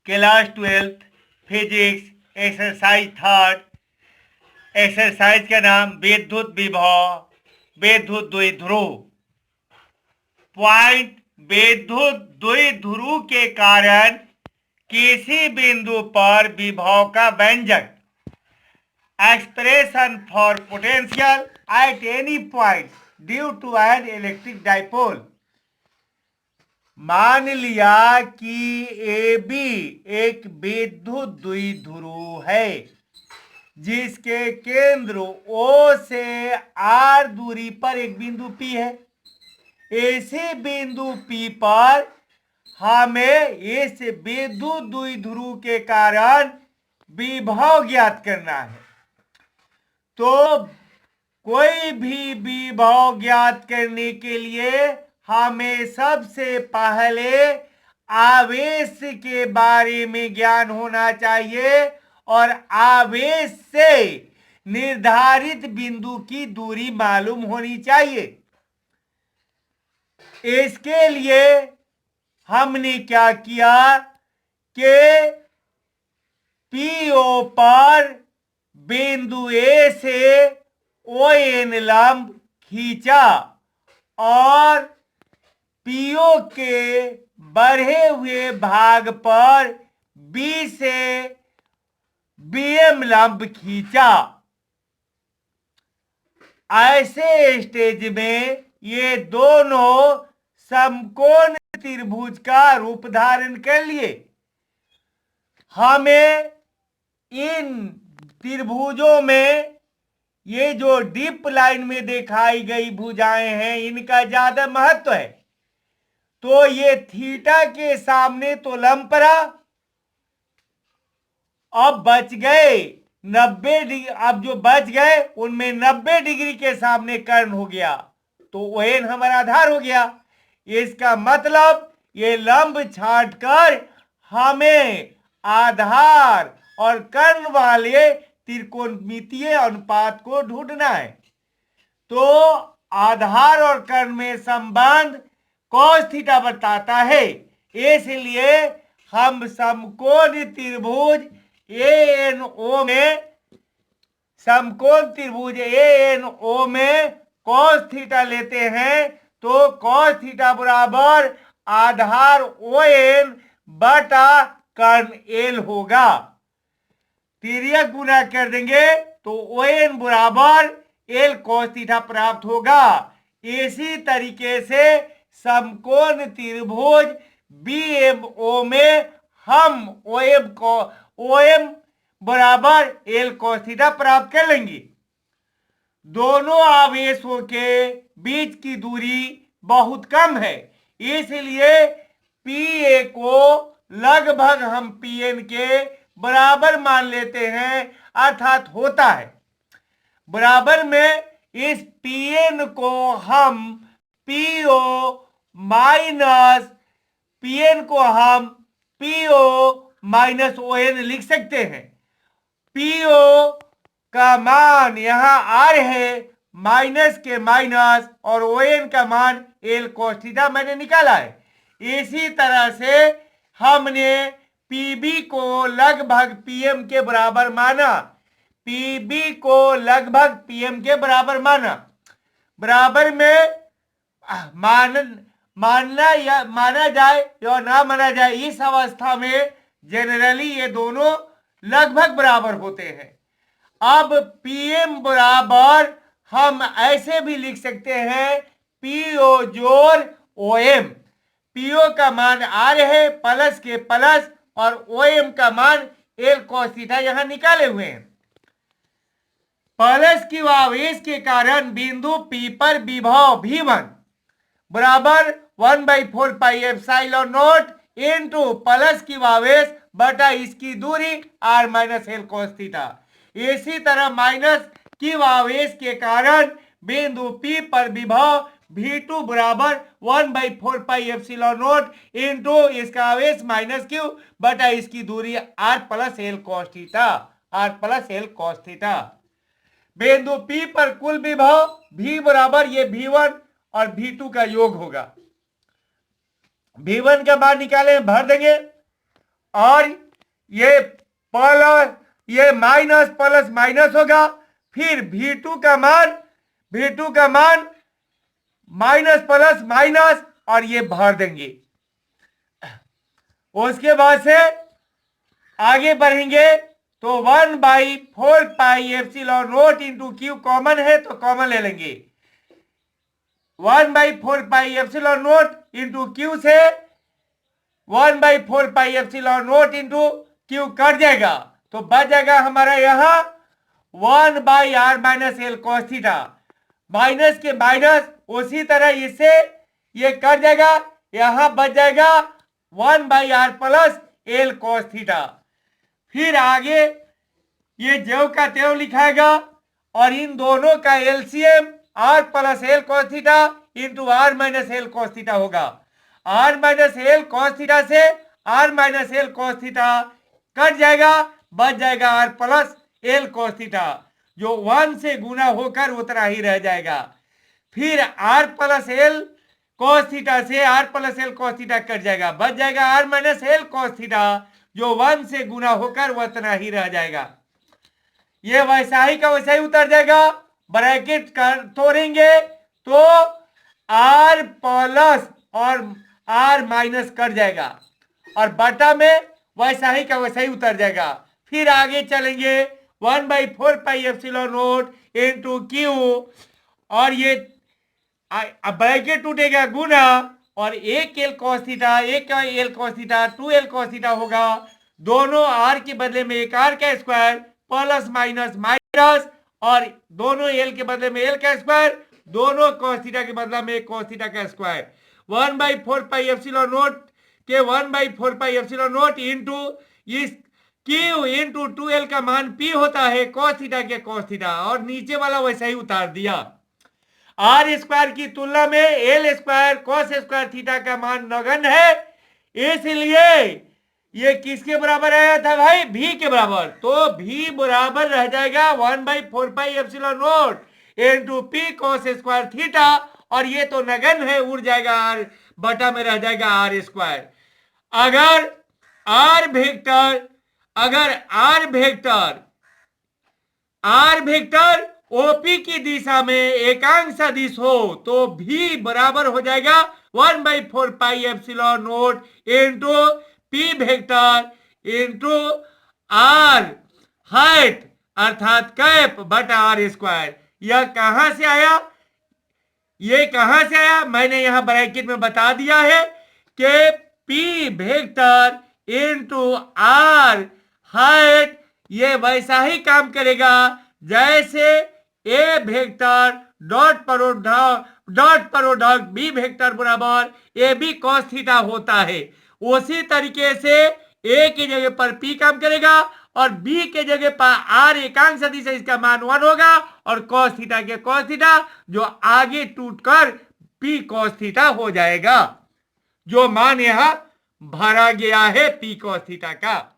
Class 12th physics exercise third. Exercise का नाम विद्युत विभव विद्युत द्विध्रुव। पॉइंट विद्युत द्विध्रुव के कारण किसी बिंदु पर विभव का व्यंजक। Expression for potential at any point due to an electric dipole. मान लिया कि ए बी एक विद्युत द्विध्रुव है जिसके केंद्र O से R दूरी पर एक बिंदु P है। ऐसे बिंदु P पर हमें इस विद्युत द्विध्रुव के कारण विभव ज्ञात करना है। तो कोई भी विभव ज्ञात करने के लिए हमें सबसे पहले आवेश के बारे में ज्ञान होना चाहिए और आवेश से निर्धारित बिंदु की दूरी मालूम होनी चाहिए। इसके लिए हमने क्या किया कि PO पर बिंदु A से ON लंब खींचा और PO के बढ़े हुए भाग पर B से BM लंब खींचा। ऐसे स्टेज में ये दोनों समकोण त्रिभुज का रूप धारण कर लिए। हमें इन त्रिभुजों में ये जो डीप लाइन में दिखाई गई भुजाएं हैं इनका ज्यादा महत्व है। तो ये थीटा के सामने तो लंब पड़ा, अब बच गए 90 डिग्री। अब जो बच गए उनमें 90 डिग्री के सामने कर्ण हो गया तो ON हमारा आधार हो गया। इसका मतलब ये लंब छांटकर हमें आधार और कर्ण वाले त्रिकोणमितीय अनुपात को ढूंढना है। तो आधार और कर्ण में संबंध cos थीटा बताता है। इसलिए हम समकोण त्रिभुज ANO में cos थीटा लेते हैं तो cos थीटा बराबर आधार ON बटा कर्ण L होगा। तिर्यक गुना कर देंगे तो ON बराबर L cos थीटा प्राप्त होगा। इसी तरीके से समकोण त्रिभुज BMO में हम OM बराबर L cos थीटा प्राप्त कर लेंगे। दोनों आवेशों के बीच की दूरी बहुत कम है, इसलिए PA को लगभग हम PN के बराबर मान लेते हैं, अर्थात होता है। बराबर में इस PN को हम PO माइनस ON लिख सकते हैं। PO का मान यहां R है, माइनस के माइनस, और ON का मान L cos थीटा मैंने निकाला है। इसी तरह से हमने PB को लगभग PM के बराबर माना, PB को लगभग PM के बराबर माना। बराबर में माना जाए या ना माना जाए, इस अवस्था में जनरली ये दोनों लगभग बराबर होते हैं। अब PM बराबर हम ऐसे भी लिख सकते हैं PO जोड़ OM। PO का मान R है, प्लस के प्लस, और OM का मान L cos थीटा यहां निकाले हुए हैं। प्लस की आवेश के कारण बिंदु P पर विभव V1 बराबर 1/4 pi epsilon not into plus की आवेश बटा इसकी दूरी R minus L cos theta. इसी तरह माइनस की आवेश के कारण बिंदु P पर विभव V2 बराबर 1/4 पाई एप्सिलॉन नॉट इनटू इसका आवेश माइनस Q बटा इसकी दूरी R plus L cos theta. बिंदु P पर कुल विभव V बराबर ये V1 और V2 का योग होगा। V1 का मान निकाले भर देंगे और ये प्लस, ये माइनस प्लस माइनस होगा, फिर V2 का मान माइनस प्लस माइनस और ये भर देंगे। उसके बाद से आगे बढ़ेंगे तो 1/4πε0 इंटू क्यू कॉमन है तो कॉमन ले लेंगे। 1/4πε0 इंटू क्यू से 1/4πε0 इंटू क्यू कट जाएगा तो बच जाएगा हमारा यहां 1/r minus L cos theta, minus के माइनस उसी तरह इससे ये कट जाएगा, यहां बच जाएगा 1/r plus L cos theta. फिर आगे ये ज्यों का त्यों लिखाएगा और इन दोनों का LCM r plus L cos theta into r minus L cos theta होगा। r minus L cos theta से r minus L cos theta cut जाएगा, बच जाएगा r plus L cos theta जो 1 से गुना होकर उतना ही रह जाएगा। फिर r plus L cos theta से r plus L cos theta cut जाएगा, बच जाएगा r minus L cos theta जो 1 से गुना होकर उतना ही रह जाएगा। ये वैसा ही का वैसा ही उतर जाएगा, ब्रैकेट कर तोड़ेंगे तो r प्लस और r माइनस कट जाएगा और बटा में वैसा ही का वैसा ही उतर जाएगा। फिर आगे चलेंगे 1/4πε0 इंटू क्यू और ये ब्रैकेट टूटेगा गुना और एक एल कॉस थीटा, एक L cos theta 2l cos theta होगा। दोनों r के बदले में एक r का स्क्वायर प्लस माइनस माइनस और दोनों l के बदले में l का स्क्वायर, दोनों कॉस थीटा के बदले में कॉस थीटा का स्क्वायर। 1/4πε0 के 1/4πε0 इंटू इस Q इंटू 2l का मान P होता है कॉस थीटा के कॉस थीटा और नीचे वाला वैसा ही उतार दिया। r स्क्वायर की तुलना में L square cos square theta का मान नगण्य है, इसलिए ये किसके बराबर आया था भाई, v के बराबर। तो v बराबर रह जाएगा 1/4πε0 into P cos square theta और ये तो नगण्य है, उड़ जाएगा r बटा में रह जाएगा r स्क्वायर। अगर r वेक्टर ओपी की दिशा में एकांक सदिश हो तो v बराबर हो जाएगा 1/4πε0 into P vector into r hat अर्थात कैप बटा r स्क्वायर। यह कहां से आया, ये कहां से आया मैंने यहां ब्रैकेट में बता दिया है कि P vector into r hat ये वैसा ही काम करेगा जैसे A vector dot product B vector बराबर ए बी कॉस थीटा होता है। उसी तरीके से ए की जगह पर पी काम करेगा और बी के जगह पर आर एकांक सदिश है, इसका मान 1 होगा और कॉस थीटा के कॉस थीटा जो आगे टूटकर पी कॉस थीटा हो जाएगा, जो मान यहां भरा गया है पी कॉस थीटा का।